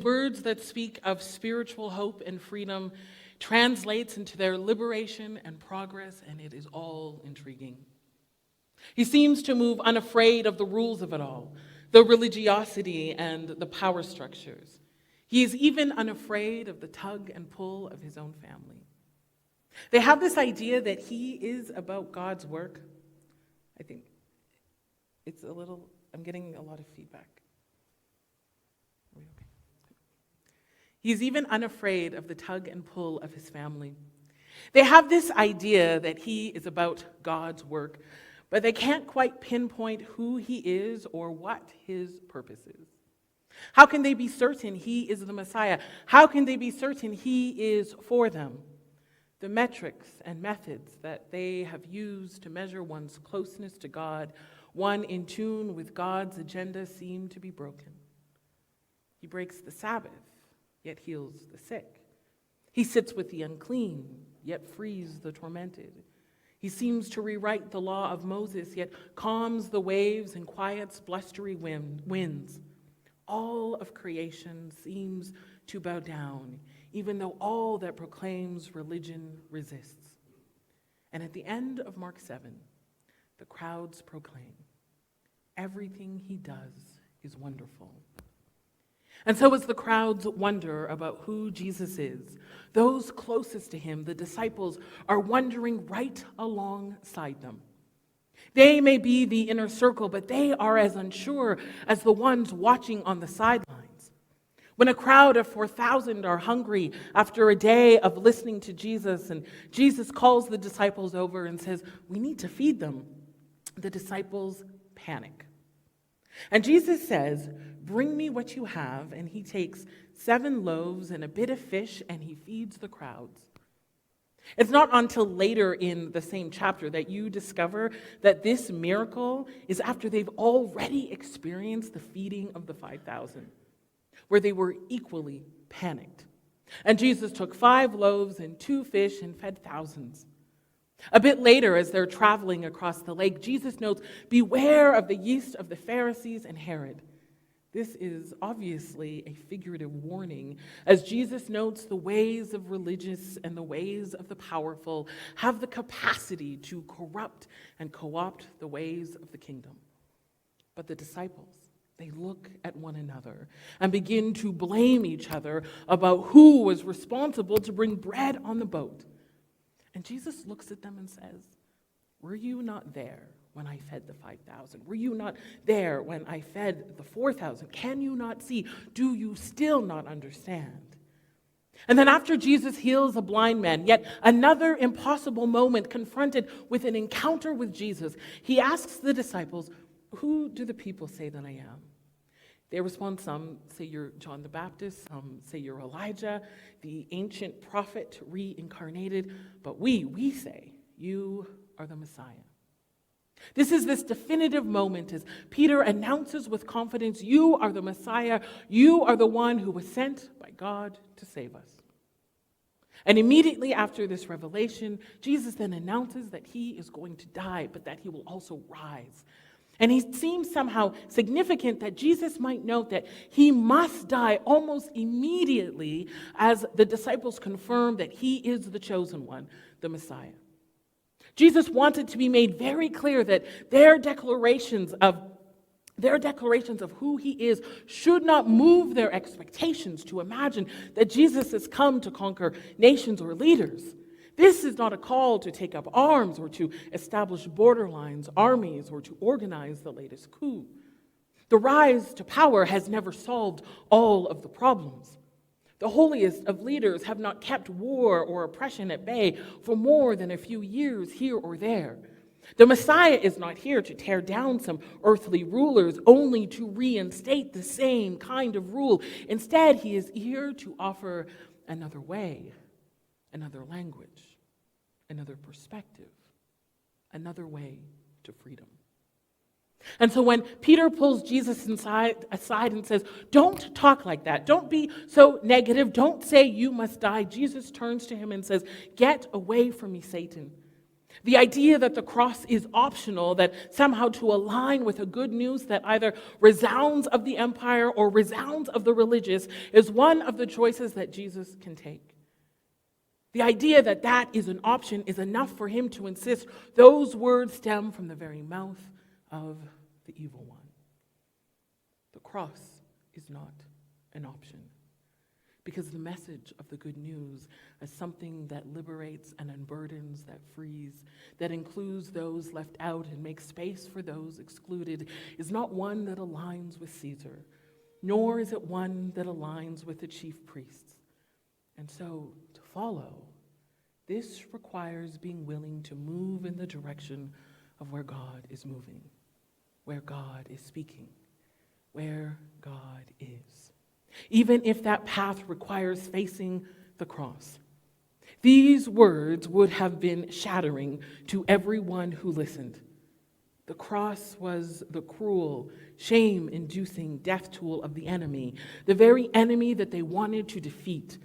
Words that speak of spiritual hope and freedom translates into their liberation and progress, and it is all intriguing. He seems to move unafraid of the rules of it all, the religiosity and the power structures. He is even unafraid of the tug and pull of his own family. They have this idea that he is about God's work. I think I'm getting a lot of feedback. Are we okay? He's even unafraid of the tug and pull of his family. They have this idea that he is about God's work, but they can't quite pinpoint who he is or what his purpose is. How can they be certain he is the Messiah? How can they be certain he is for them? The metrics and methods that they have used to measure one's closeness to God, one in tune with God's agenda, seem to be broken. He breaks the Sabbath, yet heals the sick. He sits with the unclean, yet frees the tormented. He seems to rewrite the law of Moses, yet calms the waves and quiets blustery winds. All of creation seems to bow down, even though all that proclaims religion resists. And at the end of Mark 7, the crowds proclaim, everything he does is wonderful. And so as the crowds wonder about who Jesus is, those closest to him, the disciples, are wondering right alongside them. They may be the inner circle, but they are as unsure as the ones watching on the sidelines. When a crowd of 4,000 are hungry after a day of listening to Jesus, and Jesus calls the disciples over and says, "We need to feed them," the disciples panic. And Jesus says, "Bring me what you have," and he takes 7 loaves and a bit of fish, and he feeds the crowds. It's not until later in the same chapter that you discover that this miracle is after they've already experienced the feeding of the 5,000, where they were equally panicked. And Jesus took 5 loaves and 2 fish and fed thousands. A bit later, as they're traveling across the lake, Jesus notes, "Beware of the yeast of the Pharisees and Herod." This is obviously a figurative warning, as Jesus notes the ways of religious and the ways of the powerful have the capacity to corrupt and co-opt the ways of the kingdom. But the disciples, they look at one another and begin to blame each other about who was responsible to bring bread on the boat. And Jesus looks at them and says, "Were you not there when I fed the 5,000? Were you not there when I fed the 4,000? Can you not see? Do you still not understand?" And then after Jesus heals a blind man, yet another impossible moment confronted with an encounter with Jesus, he asks the disciples, "Who do the people say that I am?" They respond, some say you're John the Baptist, some say you're Elijah, the ancient prophet reincarnated, but we say you are the Messiah. This is this definitive moment as Peter announces with confidence, "You are the Messiah, you are the one who was sent by God to save us." And immediately after this revelation, Jesus then announces that he is going to die, but that he will also rise. And it seems somehow significant that Jesus might note that he must die almost immediately as the disciples confirm that he is the chosen one, the Messiah. Jesus wanted to be made very clear that their declarations of who he is should not move their expectations to imagine that Jesus has come to conquer nations or leaders. This is not a call to take up arms or to establish borderlines, armies, or to organize the latest coup. The rise to power has never solved all of the problems. The holiest of leaders have not kept war or oppression at bay for more than a few years here or there. The Messiah is not here to tear down some earthly rulers only to reinstate the same kind of rule. Instead, he is here to offer another way, another language, another perspective, another way to freedom. And so when Peter pulls Jesus aside and says, "Don't talk like that. Don't be so negative. Don't say you must die," Jesus turns to him and says, "Get away from me, Satan." The idea that the cross is optional, that somehow to align with a good news that either resounds of the empire or resounds of the religious, is one of the choices that Jesus can take. The idea that that is an option is enough for him to insist those words stem from the very mouth of the evil one. The cross is not an option, because the message of the good news is something that liberates and unburdens, that frees, that includes those left out and makes space for those excluded, is not one that aligns with Caesar, nor is it one that aligns with the chief priests. And so, to follow, this requires being willing to move in the direction of where God is moving, where God is speaking, where God is, even if that path requires facing the cross. These words would have been shattering to everyone who listened. The cross was the cruel, shame-inducing death tool of the enemy, the very enemy that they wanted to defeat.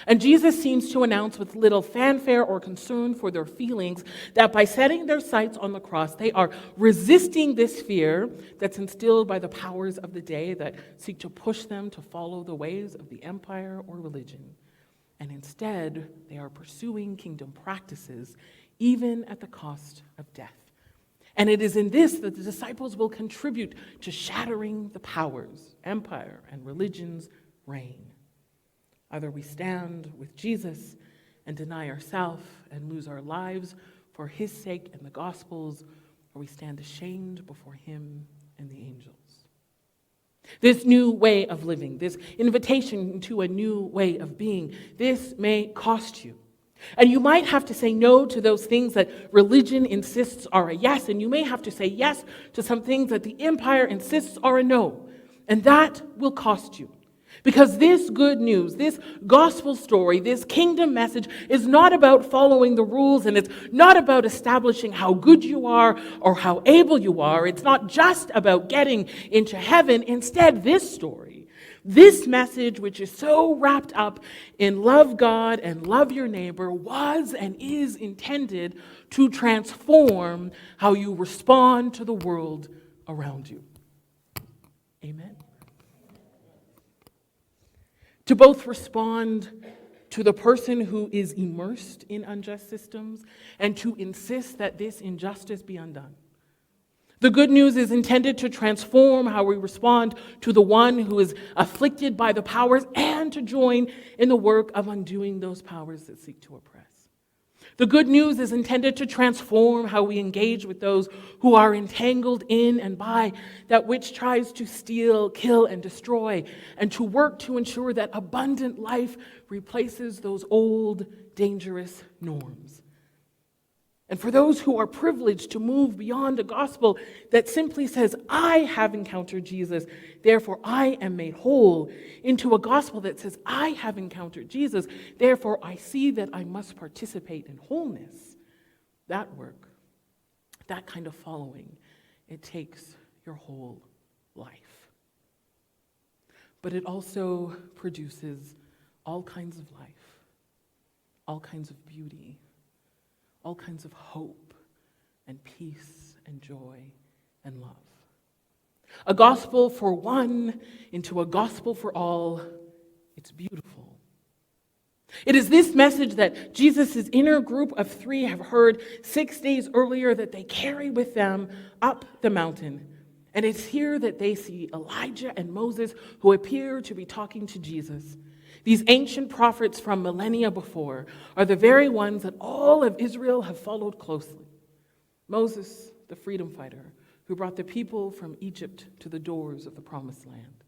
And Jesus seems to announce with little fanfare or concern for their feelings that by setting their sights on the cross, they are resisting this fear that's instilled by the powers of the day that seek to push them to follow the ways of the empire or religion. And instead, they are pursuing kingdom practices, even at the cost of death. And it is in this that the disciples will contribute to shattering the powers, empire, and religion's reign. Either we stand with Jesus and deny ourselves and lose our lives for his sake and the Gospels, or we stand ashamed before him and the angels. This new way of living, this invitation to a new way of being, this may cost you. And you might have to say no to those things that religion insists are a yes, and you may have to say yes to some things that the empire insists are a no. And that will cost you. Because this good news, this gospel story, this kingdom message is not about following the rules, and it's not about establishing how good you are or how able you are. It's not just about getting into heaven. Instead, this story, this message, which is so wrapped up in love God and love your neighbor, was and is intended to transform how you respond to the world around you. Amen. To both respond to the person who is immersed in unjust systems and to insist that this injustice be undone. The good news is intended to transform how we respond to the one who is afflicted by the powers and to join in the work of undoing those powers that seek to oppress. The good news is intended to transform how we engage with those who are entangled in and by that which tries to steal, kill, and destroy, and to work to ensure that abundant life replaces those old, dangerous norms. And for those who are privileged to move beyond a gospel that simply says, I have encountered Jesus, therefore I am made whole, into a gospel that says, I have encountered Jesus, therefore I see that I must participate in wholeness. That work, that kind of following, it takes your whole life. But it also produces all kinds of life, all kinds of beauty, all kinds of hope and peace and joy and love. A gospel for one into a gospel for all. It's beautiful. It is this message that Jesus' inner group of 3 have heard 6 days earlier that they carry with them up the mountain. And it's here that they see Elijah and Moses, who appear to be talking to Jesus. These ancient prophets from millennia before are the very ones that all of Israel have followed closely. Moses, the freedom fighter, who brought the people from Egypt to the doors of the promised land.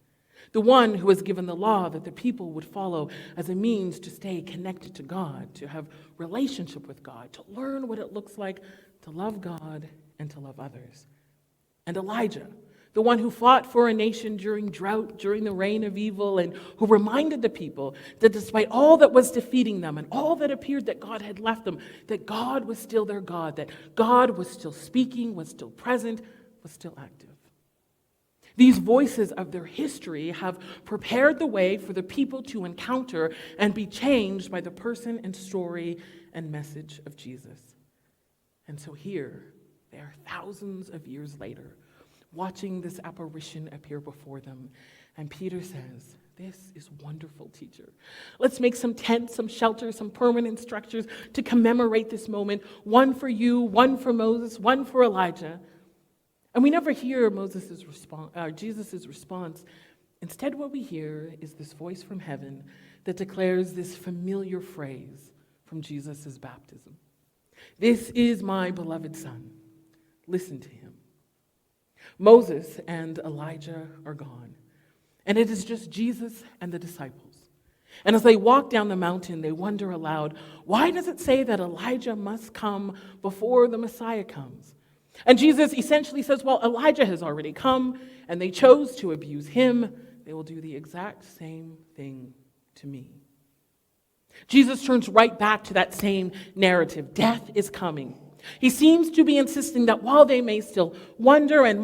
The one who was given the law that the people would follow as a means to stay connected to God, to have relationship with God, to learn what it looks like to love God and to love others. And Elijah, the one who fought for a nation during drought, during the reign of evil, and who reminded the people that despite all that was defeating them and all that appeared that God had left them, that God was still their God, that God was still speaking, was still present, was still active. These voices of their history have prepared the way for the people to encounter and be changed by the person and story and message of Jesus. And so here, they are thousands of years later, watching this apparition appear before them. And Peter says, "This is wonderful, teacher. Let's make some tents, some shelters, some permanent structures to commemorate this moment. One for you, one for Moses, one for Elijah." And we never hear Jesus' response. Instead, what we hear is this voice from heaven that declares this familiar phrase from Jesus' baptism. "This is my beloved Son. Listen to him." Moses and Elijah are gone, and it is just Jesus and the disciples. And as they walk down the mountain, they wonder aloud, why does it say that Elijah must come before the Messiah comes? And Jesus essentially says, well, Elijah has already come, and they chose to abuse him. They will do the exact same thing to me. Jesus turns right back to that same narrative. Death is coming. He seems to be insisting that while they may still wander and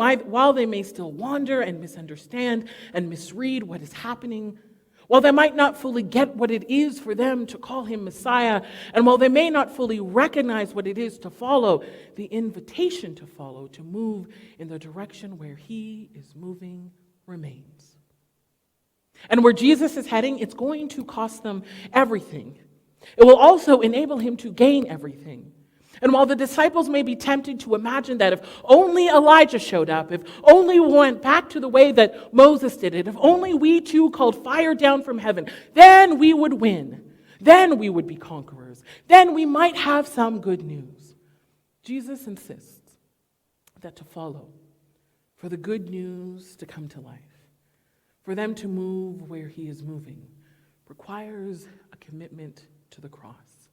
misunderstand and misread what is happening, while they might not fully get what it is for them to call him Messiah, and while they may not fully recognize what it is to follow, the invitation to follow, to move in the direction where he is moving, remains. And where Jesus is heading, it's going to cost them everything. It will also enable him to gain everything. And while the disciples may be tempted to imagine that if only Elijah showed up, if only we went back to the way that Moses did it, if only we too called fire down from heaven, then we would win. Then we would be conquerors. Then we might have some good news. Jesus insists that to follow, for the good news to come to life, for them to move where he is moving, requires a commitment to the cross.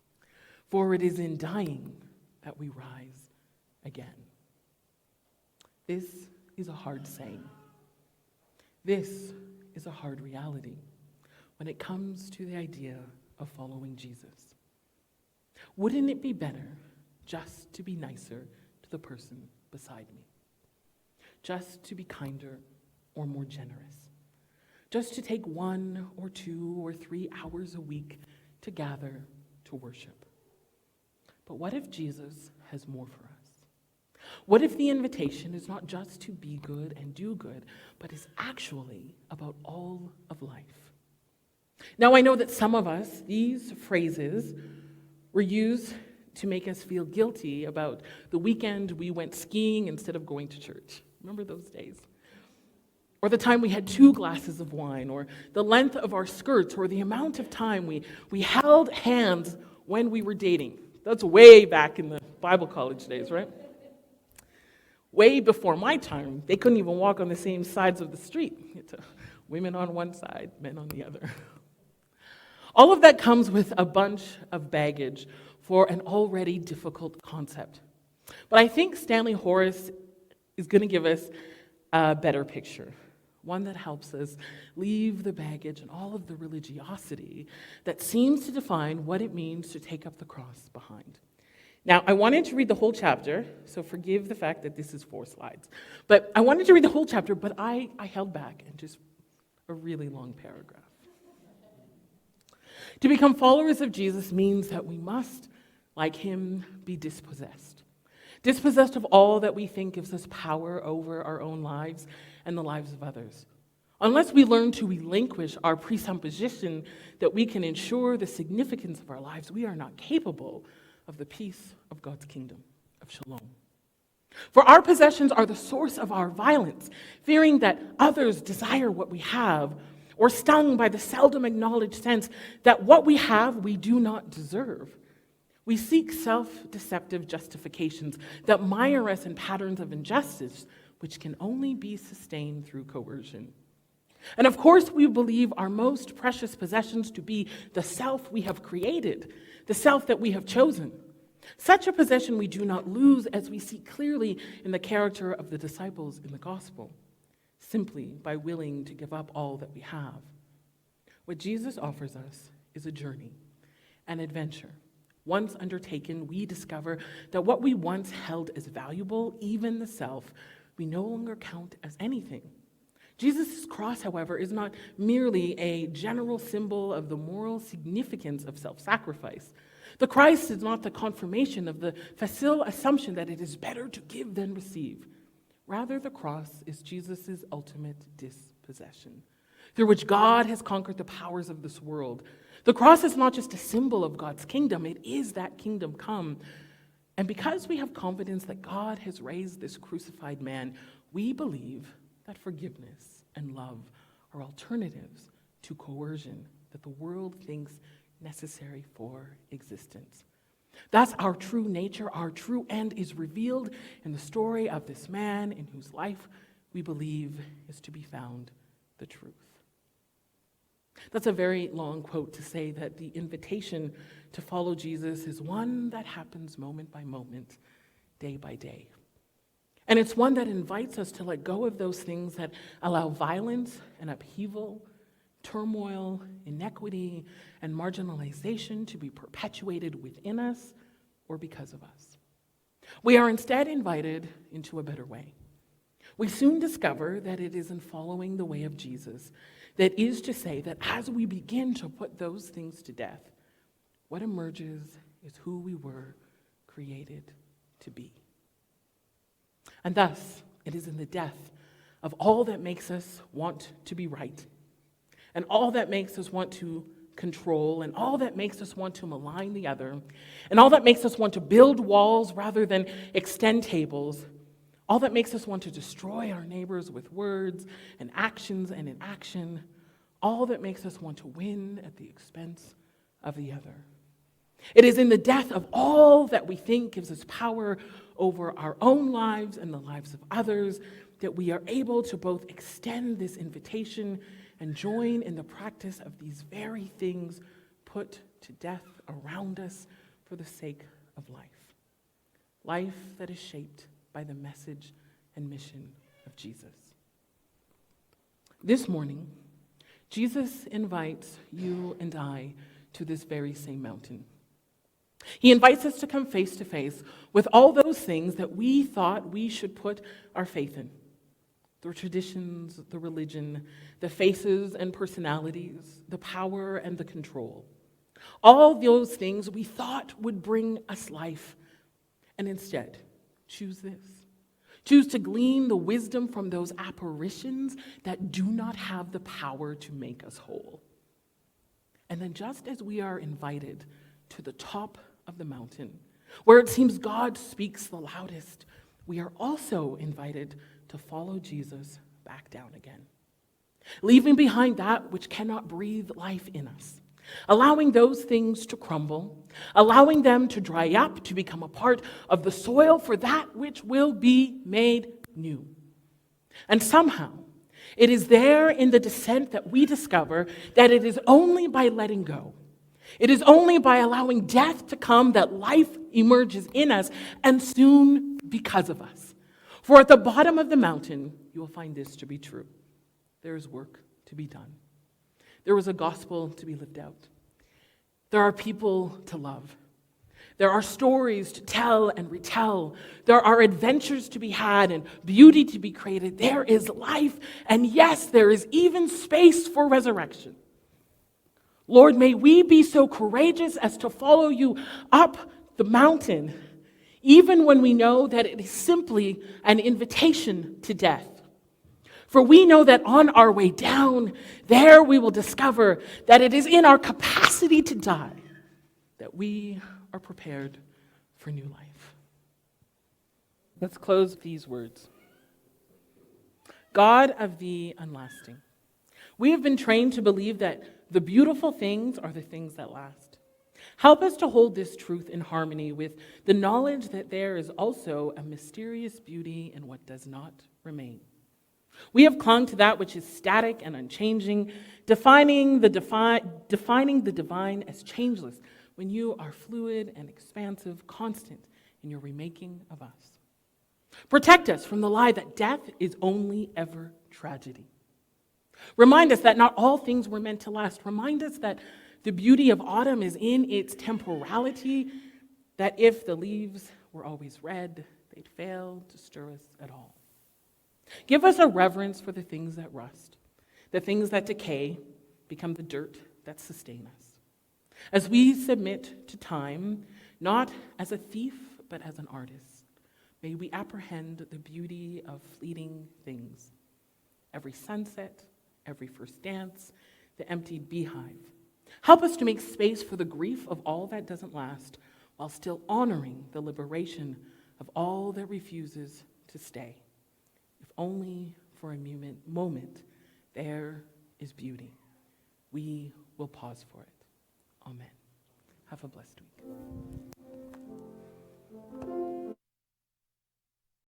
For it is in dying that we rise again. This is a hard saying. This is a hard reality when it comes to the idea of following Jesus. Wouldn't it be better just to be nicer to the person beside me? Just to be kinder or more generous? Just to take 1 or 2 or 3 hours a week to gather to worship? But what if Jesus has more for us? What if the invitation is not just to be good and do good, but is actually about all of life? Now, I know that some of us, these phrases were used to make us feel guilty about the weekend we went skiing instead of going to church. Remember those days? Or the time we had 2 glasses of wine, or the length of our skirts, or the amount of time we held hands when we were dating. That's way back in the Bible college days, right? Way before my time, they couldn't even walk on the same sides of the street. Women on one side, men on the other. All of that comes with a bunch of baggage for an already difficult concept. But I think Stanley Horace is going to give us a better picture. One that helps us leave the baggage and all of the religiosity that seems to define what it means to take up the cross behind. Now, I wanted to read the whole chapter, so forgive the fact that this is 4 slides. But I wanted to read the whole chapter, but I held back and just a really long paragraph. To become followers of Jesus means that we must, like him, be dispossessed. Dispossessed of all that we think gives us power over our own lives and the lives of others. Unless we learn to relinquish our presupposition that we can ensure the significance of our lives, we are not capable of the peace of God's kingdom, of shalom. For our possessions are the source of our violence, fearing that others desire what we have, or stung by the seldom acknowledged sense that what we have we do not deserve. We seek self-deceptive justifications that mire us in patterns of injustice, which can only be sustained through coercion. And of course, we believe our most precious possessions to be the self we have created, the self that we have chosen. Such a possession we do not lose, as we see clearly in the character of the disciples in the gospel, simply by willing to give up all that we have. What Jesus offers us is a journey, an adventure. Once undertaken, we discover that what we once held as valuable, even the self, we no longer count as anything. Jesus' cross, however, is not merely a general symbol of the moral significance of self-sacrifice, The Christ is not the confirmation of the facile assumption that it is better to give than receive. Rather, the cross is Jesus' ultimate dispossession, through which God has conquered the powers of this world. The cross is not just a symbol of God's kingdom, it is that kingdom come. And because we have confidence that God has raised this crucified man, we believe that forgiveness and love are alternatives to coercion that the world thinks necessary for existence. That's our true nature. Our true end is revealed in the story of this man in whose life we believe is to be found the truth. That's a very long quote to say that the invitation to follow Jesus is one that happens moment by moment, day by day. And it's one that invites us to let go of those things that allow violence and upheaval, turmoil, inequity, and marginalization to be perpetuated within us or because of us. We are instead invited into a better way. We soon discover that it is in following the way of Jesus, that is to say that as we begin to put those things to death, what emerges is who we were created to be. And thus, it is in the death of all that makes us want to be right, and all that makes us want to control, and all that makes us want to malign the other, and all that makes us want to build walls rather than extend tables, all that makes us want to destroy our neighbors with words and actions and inaction, all that makes us want to win at the expense of the other. It is in the death of all that we think gives us power over our own lives and the lives of others that we are able to both extend this invitation and join in the practice of these very things put to death around us for the sake of life. Life that is shaped by the message and mission of Jesus. This morning, Jesus invites you and I to this very same mountain. He invites us to come face to face with all those things that we thought we should put our faith in. The traditions, the religion, the faces and personalities, the power and the control. All those things we thought would bring us life. And instead, choose this. Choose to glean the wisdom from those apparitions that do not have the power to make us whole. And then just as we are invited to the top of the mountain, where it seems God speaks the loudest, we are also invited to follow Jesus back down again, leaving behind that which cannot breathe life in us, allowing those things to crumble, allowing them to dry up, to become a part of the soil for that which will be made new. And somehow, it is there in the descent that we discover that it is only by letting go, it is only by allowing death to come that life emerges in us, and soon because of us. For at the bottom of the mountain, you will find this to be true. There is work to be done. There is a gospel to be lived out. There are people to love. There are stories to tell and retell. There are adventures to be had and beauty to be created. There is life, and yes, there is even space for resurrection. Lord, may we be so courageous as to follow you up the mountain, even when we know that it is simply an invitation to death. For we know that on our way down, there we will discover that it is in our capacity to die that we are prepared for new life. Let's close with these words. God of the unlasting, we have been trained to believe that the beautiful things are the things that last. Help us to hold this truth in harmony with the knowledge that there is also a mysterious beauty in what does not remain. We have clung to that which is static and unchanging, defining the divine as changeless, when you are fluid and expansive, constant in your remaking of us. Protect us from the lie that death is only ever tragedy. Remind us that not all things were meant to last. Remind us that the beauty of autumn is in its temporality, that if the leaves were always red, they'd fail to stir us at all. Give us a reverence for the things that rust, the things that decay, become the dirt that sustain us. As we submit to time, not as a thief, but as an artist, may we apprehend the beauty of fleeting things. Every sunset, every first dance, the emptied beehive. Help us to make space for the grief of all that doesn't last, while still honoring the liberation of all that refuses to stay. If only for a moment, there is beauty. We will pause for it. Amen. Have a blessed week.